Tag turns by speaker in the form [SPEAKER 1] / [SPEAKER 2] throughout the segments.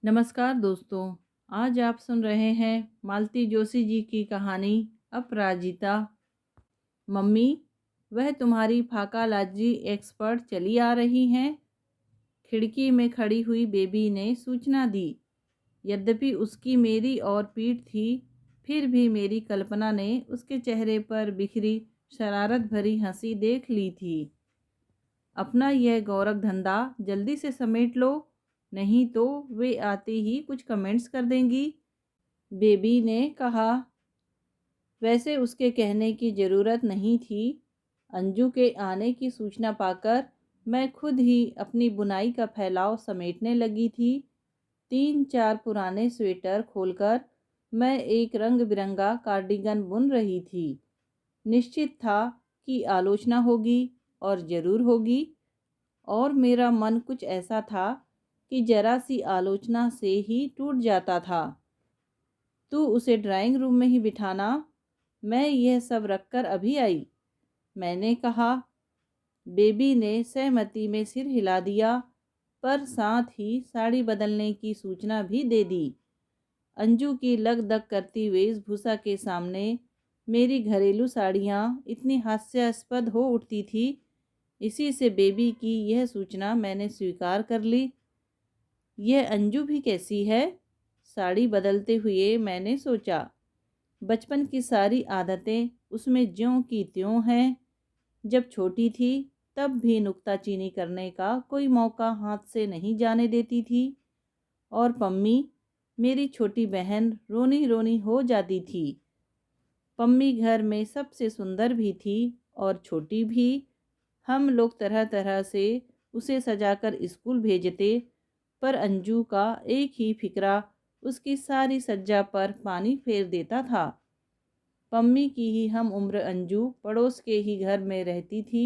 [SPEAKER 1] नमस्कार दोस्तों। आज आप सुन रहे हैं मालती जोशी जी की कहानी अपराजिता। मम्मी, वह तुम्हारी फाकालाजी एक्सपर्ट चली आ रही हैं। खिड़की में खड़ी हुई बेबी ने सूचना दी। यद्यपि उसकी मेरी और पीठ थी, फिर भी मेरी कल्पना ने उसके चेहरे पर बिखरी शरारत भरी हंसी देख ली थी। अपना यह गौरव धंधा जल्दी से समेट लो, नहीं तो वे आते ही कुछ कमेंट्स कर देंगी, बेबी ने कहा। वैसे उसके कहने की ज़रूरत नहीं थी। अंजू के आने की सूचना पाकर मैं खुद ही अपनी बुनाई का फैलाव समेटने लगी थी। 3-4 पुराने स्वेटर खोलकर मैं एक रंग बिरंगा कार्डिगन बुन रही थी। निश्चित था कि आलोचना होगी, और ज़रूर होगी। और मेरा मन कुछ ऐसा था कि जरा सी आलोचना से ही टूट जाता था। तू उसे ड्राइंग रूम में ही बिठाना, मैं यह सब रखकर अभी आई, मैंने कहा। बेबी ने सहमति में सिर हिला दिया, पर साथ ही साड़ी बदलने की सूचना भी दे दी। अंजू की लगदग करती वेशभूषा के सामने मेरी घरेलू साड़ियाँ इतनी हास्यास्पद हो उठती थी। इसी से बेबी की यह सूचना मैंने स्वीकार कर ली। यह अंजू भी कैसी है? साड़ी बदलते हुए मैंने सोचा। बचपन की सारी आदतें उसमें ज्यों की त्यों हैं। जब छोटी थी तब भी नुक्ताचीनी करने का कोई मौका हाथ से नहीं जाने देती थी। और पम्मी, मेरी छोटी बहन, रोनी रोनी हो जाती थी। पम्मी घर में सबसे सुंदर भी थी और छोटी भी। हम लोग तरह तरह से उसे सजाकर स्कूल भेजते, पर अंजू का एक ही फिक्रा उसकी सारी सज्जा पर पानी फेर देता था। पम्मी की ही हम उम्र अंजू पड़ोस के ही घर में रहती थी।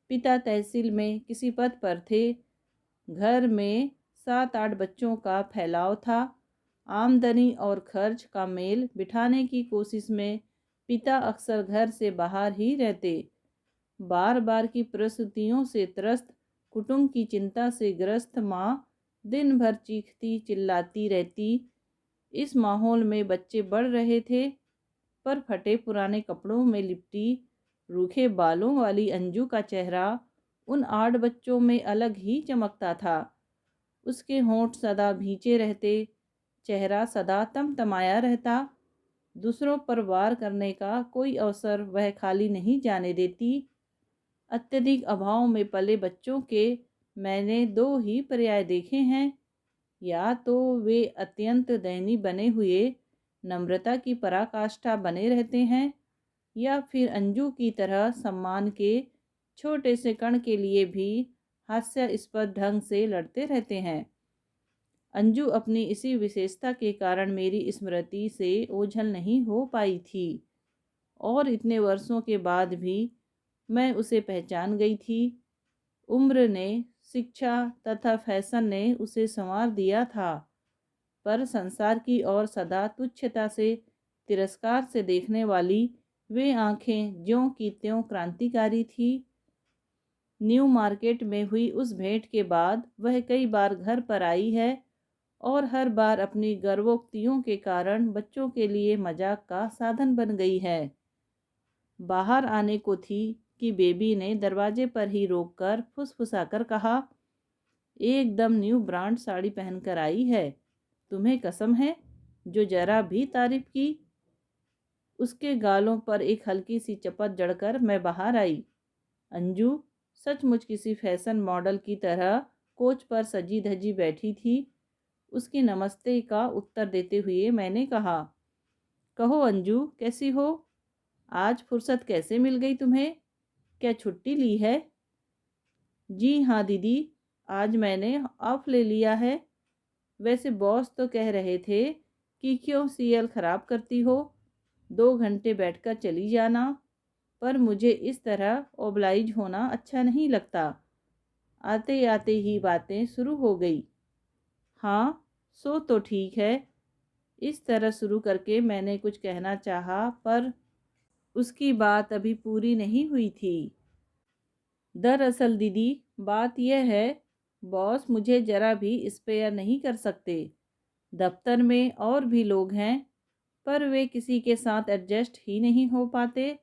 [SPEAKER 1] पिता तहसील में किसी पद पर थे। घर में 7-8 बच्चों का फैलाव था। आमदनी और खर्च का मेल बिठाने की कोशिश में पिता अक्सर घर से बाहर ही रहते। बार बार की प्रसूतियों से त्रस्त, कुटुंब की चिंता से ग्रस्त माँ दिन भर चीखती चिल्लाती रहती। इस माहौल में बच्चे बढ़ रहे थे, पर फटे पुराने कपड़ों में लिपटी रूखे बालों वाली अंजू का चेहरा उन 8 बच्चों में अलग ही चमकता था। उसके होंठ सदा भींचे रहते, चेहरा सदा तमतमाया रहता। दूसरों पर वार करने का कोई अवसर वह खाली नहीं जाने देती। अत्यधिक अभाव में पले बच्चों के मैंने 2 ही पर्याय देखे हैं। या तो वे अत्यंत दयनीय बने हुए नम्रता की पराकाष्ठा बने रहते हैं, या फिर अंजू की तरह सम्मान के छोटे से कण के लिए भी हास्यास्पद ढंग से लड़ते रहते हैं। अंजू अपनी इसी विशेषता के कारण मेरी स्मृति से ओझल नहीं हो पाई थी, और इतने वर्षों के बाद भी मैं उसे पहचान गई थी। उम्र ने, शिक्षा तथा फैशन ने उसे संवार दिया था, पर संसार की ओर सदा तुच्छता से, तिरस्कार से देखने वाली वे आंखें ज्यों की त्यों क्रांतिकारी थी। न्यू मार्केट में हुई उस भेंट के बाद वह कई बार घर पर आई है, और हर बार अपनी गर्वोक्तियों के कारण बच्चों के लिए मजाक का साधन बन गई है। बाहर आने को थी कि बेबी ने दरवाजे पर ही रोककर फुसफुसाकर कहा, एकदम न्यू ब्रांड साड़ी पहनकर आई है। तुम्हें कसम है जो जरा भी तारीफ की। उसके गालों पर एक हल्की सी चपत जड़कर मैं बाहर आई। अंजू सचमुच किसी फैशन मॉडल की तरह कोच पर सजी धजी बैठी थी। उसकी नमस्ते का उत्तर देते हुए मैंने कहा, कहो अंजू, कैसी हो? आज फुर्सत कैसे मिल गई तुम्हें? क्या छुट्टी ली है? जी हाँ दीदी, आज मैंने ऑफ ले लिया है। वैसे बॉस तो कह रहे थे कि क्यों सीएल खराब करती हो, 2 घंटे बैठकर चली जाना, पर मुझे इस तरह ओबलाइज होना अच्छा नहीं लगता। आते आते ही बातें शुरू हो गई। हाँ, सो तो ठीक है। इस तरह शुरू करके मैंने कुछ कहना चाहा, पर उसकी बात अभी पूरी नहीं हुई थी। दरअसल दीदी, बात यह है, बॉस मुझे जरा भी स्पेयर नहीं कर सकते। दफ्तर में और भी लोग हैं, पर वे किसी के साथ एडजस्ट ही नहीं हो पाते।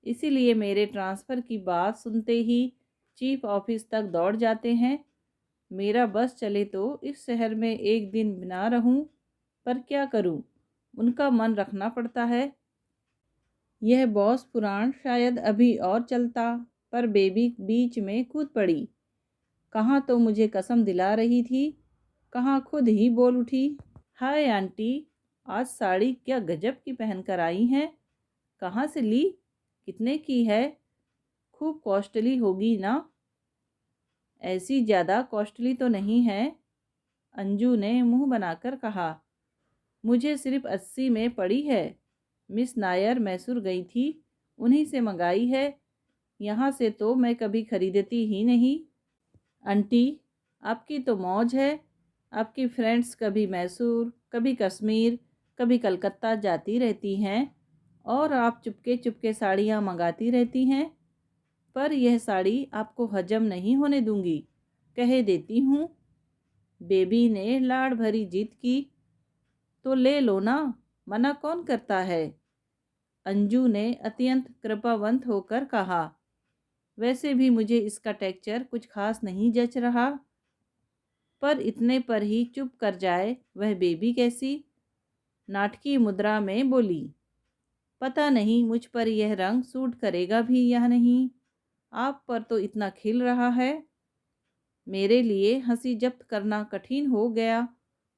[SPEAKER 1] इसीलिए मेरे ट्रांसफ़र की बात सुनते ही चीफ ऑफिस तक दौड़ जाते हैं। मेरा बस चले तो इस शहर में एक दिन ना रहूं, पर क्या करूं, उनका मन रखना पड़ता है। यह बॉस पुराण शायद अभी और चलता, पर बेबी बीच में कूद पड़ी। कहाँ तो मुझे कसम दिला रही थी, कहाँ खुद ही बोल उठी। हाय आंटी, आज साड़ी क्या गजब की पहन कर आई हैं। कहाँ से ली, कितने की है? खूब कॉस्टली होगी ना? ऐसी ज़्यादा कॉस्टली तो नहीं है, अंजू ने मुंह बनाकर कहा। मुझे सिर्फ 80 में पड़ी है। मिस नायर मैसूर गई थी, उन्हीं से मंगाई है। यहाँ से तो मैं कभी खरीदती ही नहीं। आंटी, आपकी तो मौज है। आपकी फ्रेंड्स कभी मैसूर, कभी कश्मीर, कभी कलकत्ता जाती रहती हैं और आप चुपके चुपके साड़ियाँ मंगाती रहती हैं। पर यह साड़ी आपको हजम नहीं होने दूंगी, कह देती हूँ। बेबी ने लाड़ भरी जिद की। तो ले लो ना, मना कौन करता है, अंजू ने अत्यंत कृपावंत होकर कहा। वैसे भी मुझे इसका टेक्सचर कुछ खास नहीं जच रहा। पर इतने पर ही चुप कर जाए वह बेबी कैसी, नाटकीय मुद्रा में बोली। पता नहीं मुझ पर यह रंग सूट करेगा भी या नहीं, आप पर तो इतना खिल रहा है। मेरे लिए हंसी जब्त करना कठिन हो गया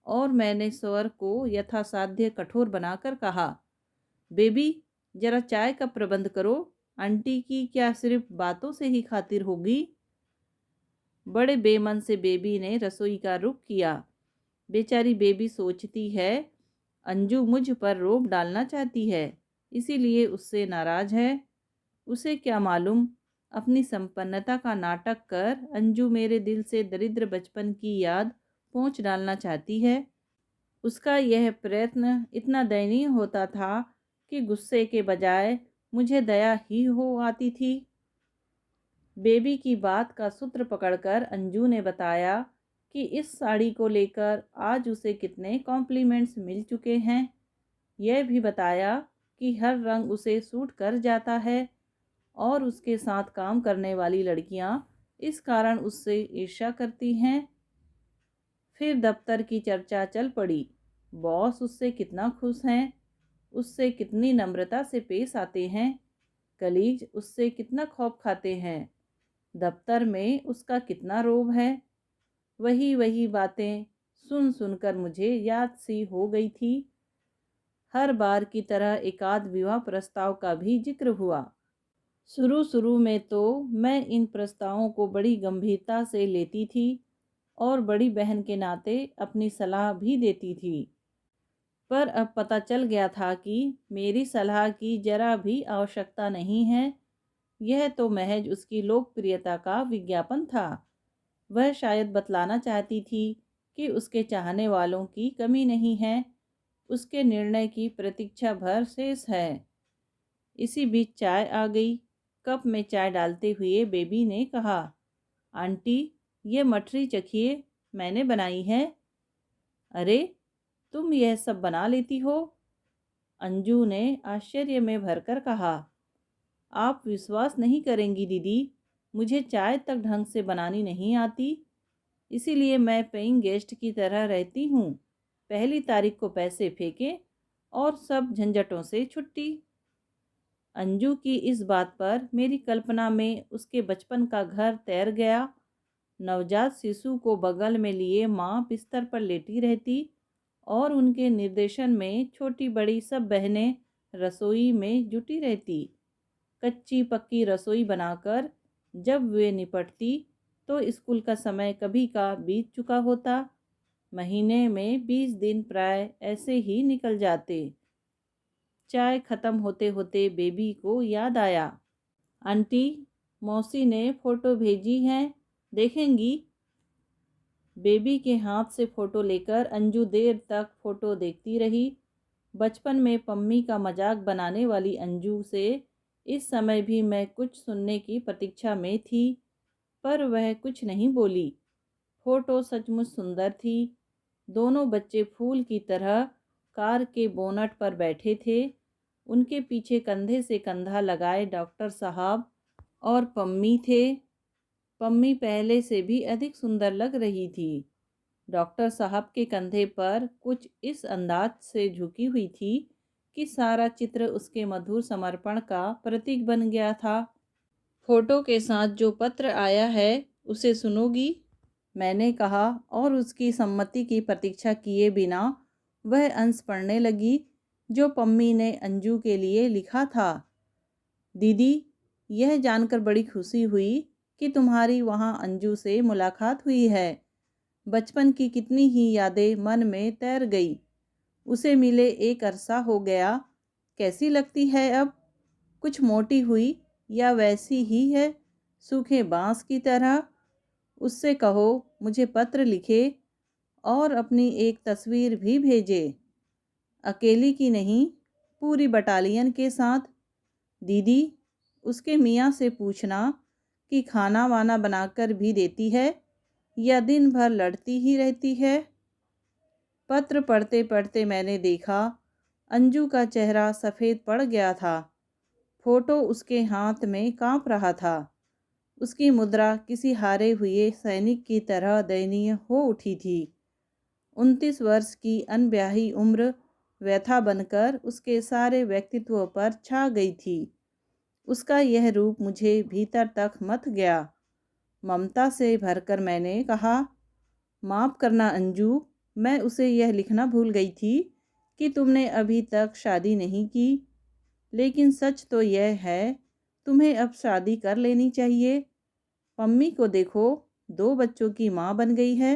[SPEAKER 1] और मैंने स्वर को यथासाध्य कठोर बनाकर कहा, बेबी जरा चाय का प्रबंध करो, आंटी की क्या सिर्फ बातों से ही खातिर होगी। बड़े बेमन से बेबी ने रसोई का रुख किया। बेचारी बेबी सोचती है अंजू मुझ पर रोब डालना चाहती है, इसीलिए उससे नाराज है। उसे क्या मालूम, अपनी संपन्नता का नाटक कर अंजू मेरे दिल से दरिद्र बचपन की याद पोंछ डालना चाहती है। उसका यह प्रयत्न इतना दयनीय होता था कि गुस्से के बजाय मुझे दया ही हो आती थी। बेबी की बात का सूत्र पकड़कर अंजू ने बताया कि इस साड़ी को लेकर आज उसे कितने कॉम्प्लीमेंट्स मिल चुके हैं। यह भी बताया कि हर रंग उसे सूट कर जाता है और उसके साथ काम करने वाली लड़कियां इस कारण उससे ईर्ष्या करती हैं। फिर दफ्तर की चर्चा चल पड़ी। बॉस उससे कितना खुश हैं, उससे कितनी नम्रता से पेश आते हैं, कलीग उससे कितना खौफ खाते हैं, दफ्तर में उसका कितना रोब है। वही वही बातें सुन सुनकर मुझे याद सी हो गई थी। हर बार की तरह एकाध विवाह प्रस्ताव का भी जिक्र हुआ। शुरू शुरू में तो मैं इन प्रस्तावों को बड़ी गंभीरता से लेती थी और बड़ी बहन के नाते अपनी सलाह भी देती थी। पर अब पता चल गया था कि मेरी सलाह की जरा भी आवश्यकता नहीं है। यह तो महज उसकी लोकप्रियता का विज्ञापन था। वह शायद बतलाना चाहती थी कि उसके चाहने वालों की कमी नहीं है, उसके निर्णय की प्रतीक्षा भर शेष है। इसी बीच चाय आ गई। कप में चाय डालते हुए बेबी ने कहा, आंटी ये मठरी चखिए, मैंने बनाई है। अरे, तुम यह सब बना लेती हो? अंजू ने आश्चर्य में भरकर कहा। आप विश्वास नहीं करेंगी दीदी, मुझे चाय तक ढंग से बनानी नहीं आती। इसीलिए मैं पेइंग गेस्ट की तरह रहती हूँ। पहली तारीख को पैसे फेंके और सब झंझटों से छुट्टी। अंजू की इस बात पर मेरी कल्पना में उसके बचपन का घर तैर गया। नवजात शिशु को बगल में लिए माँ बिस्तर पर लेटी रहती और उनके निर्देशन में छोटी बड़ी सब बहनें रसोई में जुटी रहती। कच्ची पक्की रसोई बनाकर जब वे निपटती तो स्कूल का समय कभी का बीत चुका होता। महीने में 20 दिन प्राय ऐसे ही निकल जाते। चाय खत्म होते होते बेबी को याद आया, आंटी मौसी ने फ़ोटो भेजी है, देखेंगी? बेबी के हाथ से फ़ोटो लेकर अंजू देर तक फ़ोटो देखती रही। बचपन में पम्मी का मजाक बनाने वाली अंजू से इस समय भी मैं कुछ सुनने की प्रतीक्षा में थी, पर वह कुछ नहीं बोली। फ़ोटो सचमुच सुंदर थी। दोनों बच्चे फूल की तरह कार के बोनट पर बैठे थे। उनके पीछे कंधे से कंधा लगाए डॉक्टर साहब और पम्मी थे। पम्मी पहले से भी अधिक सुंदर लग रही थी। डॉक्टर साहब के कंधे पर कुछ इस अंदाज से झुकी हुई थी कि सारा चित्र उसके मधुर समर्पण का प्रतीक बन गया था। फोटो के साथ जो पत्र आया है उसे सुनोगी? मैंने कहा और उसकी सम्मति की प्रतीक्षा किए बिना वह अंश पढ़ने लगी जो पम्मी ने अंजू के लिए लिखा था। दीदी, यह जानकर बड़ी खुशी हुई कि तुम्हारी वहाँ अंजू से मुलाकात हुई है। बचपन की कितनी ही यादें मन में तैर गई। उसे मिले एक अरसा हो गया। कैसी लगती है अब? कुछ मोटी हुई या वैसी ही है, सूखे बांस की तरह? उससे कहो मुझे पत्र लिखे और अपनी एक तस्वीर भी भेजे। अकेली की नहीं, पूरी बटालियन के साथ। दीदी, उसके मियाँ से पूछना कि खाना वाना बनाकर भी देती है या दिन भर लड़ती ही रहती है। पत्र पढ़ते पढ़ते मैंने देखा अंजू का चेहरा सफ़ेद पड़ गया था। फोटो उसके हाथ में कांप रहा था। उसकी मुद्रा किसी हारे हुए सैनिक की तरह दयनीय हो उठी थी। 29 वर्ष की अनब्याही उम्र व्यथा बनकर उसके सारे व्यक्तित्व पर छा गई थी। उसका यह रूप मुझे भीतर तक मथ गया। ममता से भरकर मैंने कहा, माफ़ करना अंजू, मैं उसे यह लिखना भूल गई थी कि तुमने अभी तक शादी नहीं की। लेकिन सच तो यह है, तुम्हें अब शादी कर लेनी चाहिए। पम्मी को देखो, 2 बच्चों की माँ बन गई है।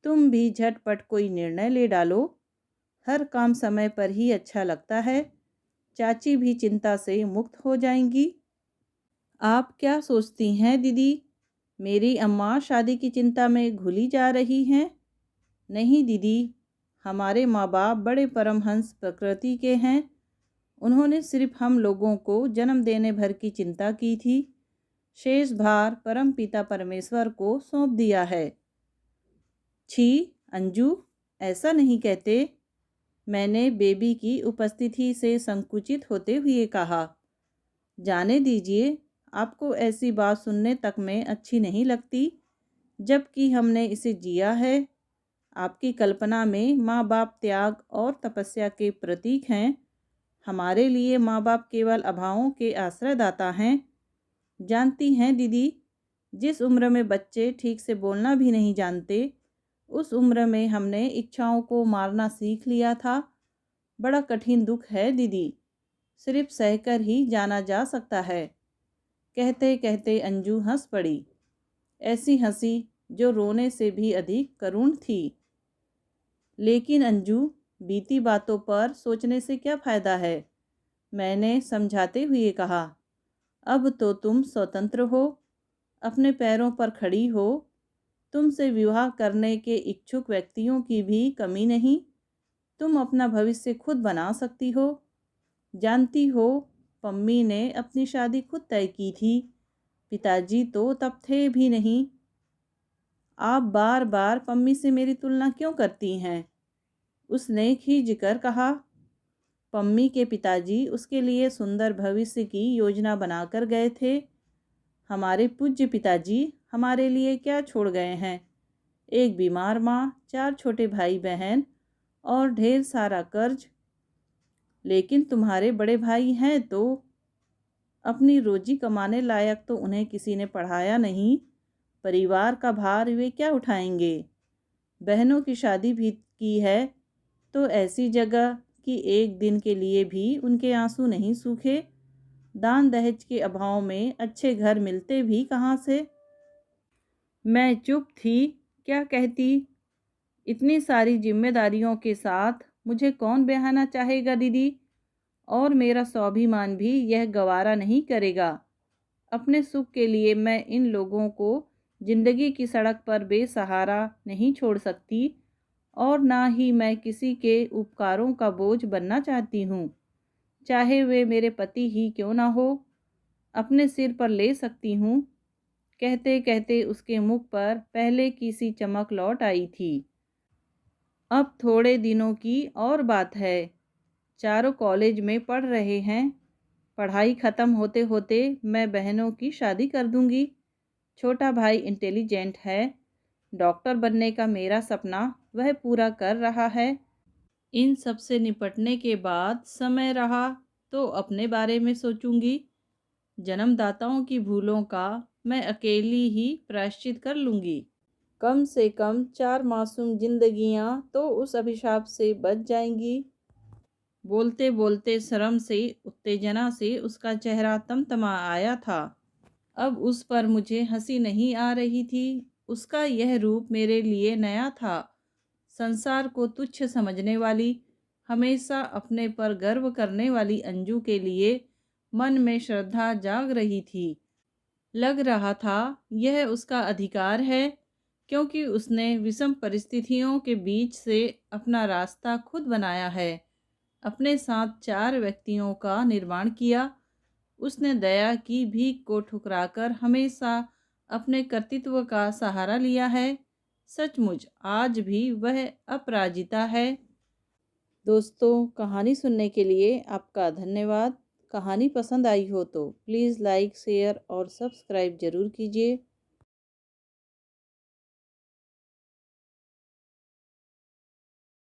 [SPEAKER 1] तुम भी झटपट कोई निर्णय ले डालो। हर काम समय पर ही अच्छा लगता है। चाची भी चिंता से मुक्त हो जाएंगी। आप क्या सोचती हैं दीदी? मेरी अम्मा शादी की चिंता में घुली जा रही हैं। नहीं दीदी, हमारे माँ बाप बड़े परमहंस प्रकृति के हैं। उन्होंने सिर्फ हम लोगों को जन्म देने भर की चिंता की थी। शेष भार परम पिता परमेश्वर को सौंप दिया है। छी अंजू, ऐसा नहीं कहते। मैंने बेबी की उपस्थिति से संकुचित होते हुए कहा। जाने दीजिए, आपको ऐसी बात सुनने तक में अच्छी नहीं लगती, जबकि हमने इसे जिया है। आपकी कल्पना में माँ बाप त्याग और तपस्या के प्रतीक हैं। हमारे लिए माँ बाप केवल अभावों के आश्रयदाता हैं। जानती हैं दीदी, जिस उम्र में बच्चे ठीक से बोलना भी नहीं जानते, उस उम्र में हमने इच्छाओं को मारना सीख लिया था। बड़ा कठिन दुख है दीदी, सिर्फ सहकर ही जाना जा सकता है। कहते कहते अंजू हंस पड़ी, ऐसी हंसी जो रोने से भी अधिक करुण थी। लेकिन अंजू, बीती बातों पर सोचने से क्या फ़ायदा है? मैंने समझाते हुए कहा। अब तो तुम स्वतंत्र हो, अपने पैरों पर खड़ी हो। तुमसे विवाह करने के इच्छुक व्यक्तियों की भी कमी नहीं। तुम अपना भविष्य खुद बना सकती हो। जानती हो, पम्मी ने अपनी शादी खुद तय की थी। पिताजी तो तब थे भी नहीं। आप बार बार पम्मी से मेरी तुलना क्यों करती हैं? उसने खींच कर कहा। पम्मी के पिताजी उसके लिए सुंदर भविष्य की योजना बनाकर गए थे। हमारे पूज्य पिताजी हमारे लिए क्या छोड़ गए हैं? एक बीमार माँ, 4 छोटे भाई बहन और ढेर सारा कर्ज। लेकिन तुम्हारे बड़े भाई हैं तो? अपनी रोजी कमाने लायक तो उन्हें किसी ने पढ़ाया नहीं। परिवार का भार वे क्या उठाएंगे? बहनों की शादी भी की है तो ऐसी जगह कि एक दिन के लिए भी उनके आंसू नहीं सूखे। दान दहेज के अभाव में अच्छे घर मिलते भी कहाँ से? मैं चुप थी। क्या कहती? इतनी सारी जिम्मेदारियों के साथ मुझे कौन ब्याहना चाहेगा दीदी? और मेरा स्वाभिमान भी यह गवारा नहीं करेगा। अपने सुख के लिए मैं इन लोगों को जिंदगी की सड़क पर बेसहारा नहीं छोड़ सकती, और ना ही मैं किसी के उपकारों का बोझ बनना चाहती हूँ, चाहे वे मेरे पति ही क्यों ना हो। अपने सिर पर ले सकती हूँ। कहते कहते उसके मुख पर पहले की सी चमक लौट आई थी। अब थोड़े दिनों की और बात है। चारों कॉलेज में पढ़ रहे हैं। पढ़ाई ख़त्म होते होते मैं बहनों की शादी कर दूंगी। छोटा भाई इंटेलिजेंट है। डॉक्टर बनने का मेरा सपना वह पूरा कर रहा है। इन सब से निपटने के बाद समय रहा तो अपने बारे में सोचूंगी। जन्मदाताओं की भूलों का मैं अकेली ही प्रायश्चित कर लूंगी। कम से कम 4 मासूम जिंदगियां तो उस अभिशाप से बच जाएंगी। बोलते बोलते शर्म से, उत्तेजना से उसका चेहरा तमतमा आया था। अब उस पर मुझे हंसी नहीं आ रही थी। उसका यह रूप मेरे लिए नया था। संसार को तुच्छ समझने वाली, हमेशा अपने पर गर्व करने वाली अंजू के लिए मन में श्रद्धा जाग रही थी। लग रहा था यह उसका अधिकार है, क्योंकि उसने विषम परिस्थितियों के बीच से अपना रास्ता खुद बनाया है। अपने साथ 4 व्यक्तियों का निर्माण किया। उसने दया की भीख को ठुकराकर हमेशा अपने कर्तृत्व का सहारा लिया है। सचमुच आज भी वह अपराजिता है। दोस्तों, कहानी सुनने के लिए आपका धन्यवाद। कहानी पसंद आई हो तो प्लीज़ लाइक, शेयर और सब्सक्राइब ज़रूर कीजिए।